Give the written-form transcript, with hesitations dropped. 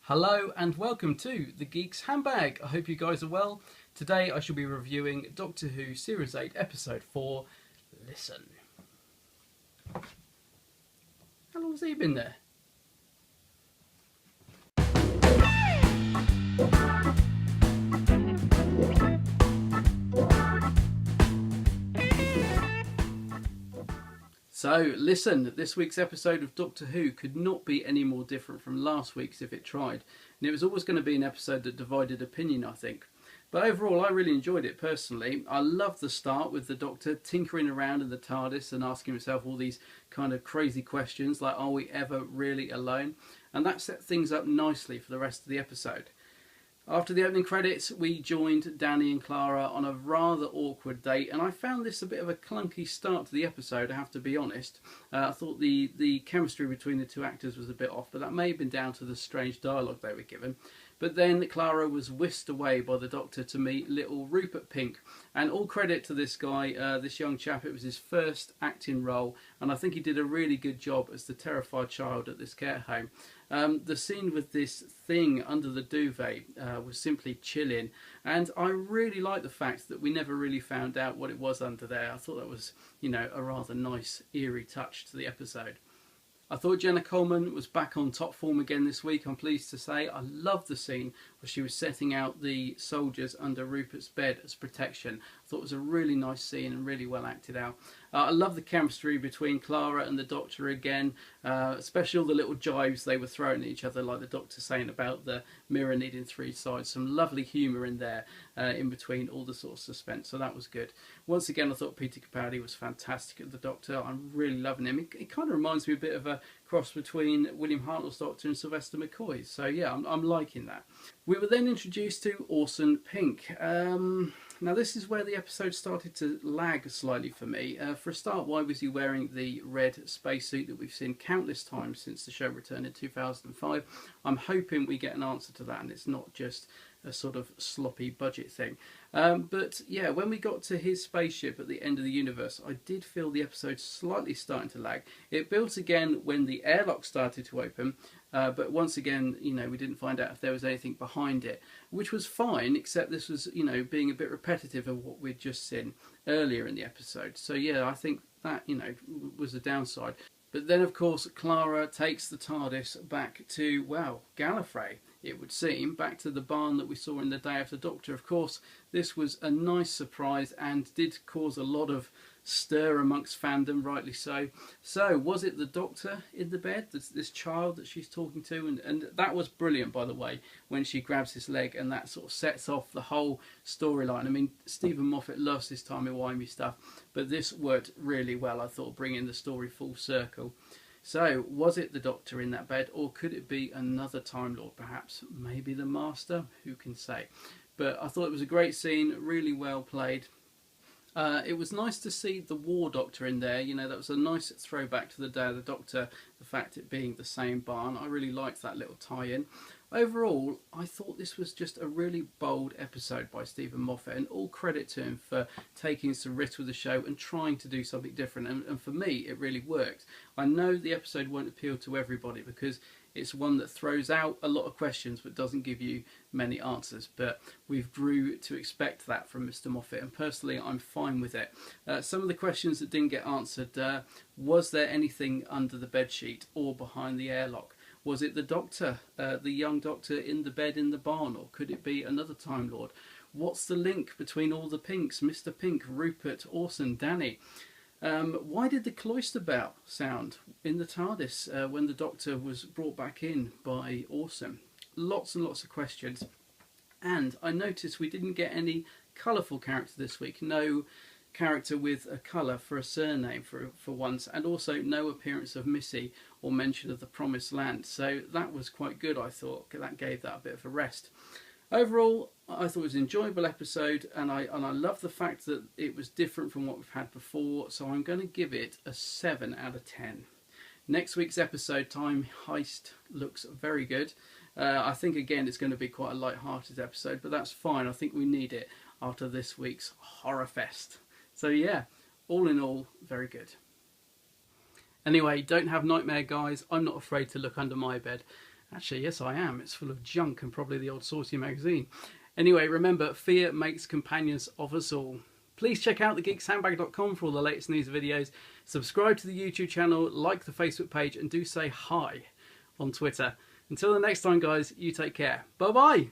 Hello and welcome to The Geek's Handbag. I hope you guys are well. Today I shall be reviewing Doctor Who Series 8 Episode 4, Listen. How long has he been there? So, listen, this week's episode of Doctor Who could not be any more different from last week's if it tried. And it was always going to be an episode that divided opinion, I think. But overall, I really enjoyed it personally. I loved the start with the Doctor tinkering around in the TARDIS and asking himself all these kind of crazy questions like, are we ever really alone? And that set things up nicely for the rest of the episode. After the opening credits, we joined Danny and Clara on a rather awkward date, and I found this a bit of a clunky start to the episode, I have to be honest. I thought the chemistry between the two actors was a bit off, but that may have been down to the strange dialogue they were given. But then Clara was whisked away by the Doctor to meet little Rupert Pink, and all credit to this guy, this young chap. It was his first acting role, and I think he did a really good job as the terrified child at this care home. The scene with this thing under the duvet was simply chilling, and I really like the fact that we never really found out what it was under there. I thought that was, a rather nice, eerie touch to the episode. I thought Jenna Coleman was back on top form again this week, I'm pleased to say. I loved the scene where she was setting out the soldiers under Rupert's bed as protection. I thought it was a really nice scene and really well acted out. I love the chemistry between Clara and the Doctor again, especially all the little jibes they were throwing at each other, like the Doctor saying about the mirror needing three sides. Some lovely humour in there, in between all the sort of suspense, so that was good. Once again, I thought Peter Capaldi was fantastic at the Doctor. I'm really loving him. It kind of reminds me a bit of a cross between William Hartnell's Doctor and Sylvester McCoy's. So yeah, I'm liking that. We were then introduced to Orson Pink. Now this is where the episode started to lag slightly for me. For a start, why was he wearing the red spacesuit that we've seen countless times since the show returned in 2005? I'm hoping we get an answer to that and it's not just a sort of sloppy budget thing. But yeah, when we got to his spaceship at the end of the universe, I did feel the episode slightly starting to lag. It built again when the airlock started to open, but once again, we didn't find out if there was anything behind it, which was fine, except this was, being a bit repetitive of what we'd just seen earlier in the episode. So yeah, I think that, was a downside. But then, of course, Clara takes the TARDIS back to, well, Gallifrey, it would seem, back to the barn that we saw in the Day After Doctor. Of course, this was a nice surprise and did cause a lot of stir amongst fandom, rightly so. So, was it the Doctor in the bed, this child that she's talking to? And that was brilliant, by the way, when she grabs his leg and that sort of sets off the whole storyline. I mean, Stephen Moffat loves his timey-wimey stuff, but this worked really well, I thought, bringing the story full circle. So, was it the Doctor in that bed, or could it be another Time Lord perhaps? Maybe the Master? Who can say? But I thought it was a great scene, really well played. It was nice to see the War Doctor in there. That was a nice throwback to the Day of the Doctor, the fact it being the same barn. I really liked that little tie-in. Overall, I thought this was just a really bold episode by Stephen Moffat, and all credit to him for taking some risks with the show and trying to do something different. And for me, it really worked. I know the episode won't appeal to everybody because it's one that throws out a lot of questions but doesn't give you many answers. But we've grew to expect that from Mr. Moffat, and personally, I'm fine with it. Some of the questions that didn't get answered, was there anything under the bedsheet or behind the airlock? Was it the Doctor, the young Doctor in the bed in the barn, or could it be another Time Lord? What's the link between all the Pinks? Mr. Pink, Rupert, Orson, Danny? Why did the cloister bell sound in the TARDIS when the Doctor was brought back in by Orson? Lots and lots of questions. And I noticed we didn't get any colourful character this week. No character with a colour for a surname for once, and also no appearance of Missy or mention of the Promised Land. So that was quite good, I thought. That gave that a bit of a rest. Overall, I thought it was an enjoyable episode, and I love the fact that it was different from what we've had before, so I'm going to give it a 7 out of 10. Next week's episode, Time Heist, looks very good. I think, again, it's going to be quite a light-hearted episode, but that's fine. I think we need it after this week's Horror Fest. So yeah, all in all, very good. Anyway, don't have nightmare, guys. I'm not afraid to look under my bed. Actually, yes, I am. It's full of junk and probably the odd Saucy magazine. Anyway, remember, fear makes companions of us all. Please check out thegeekshandbag.com for all the latest news and videos. Subscribe to the YouTube channel, like the Facebook page, and do say hi on Twitter. Until the next time, guys, you take care. Bye-bye.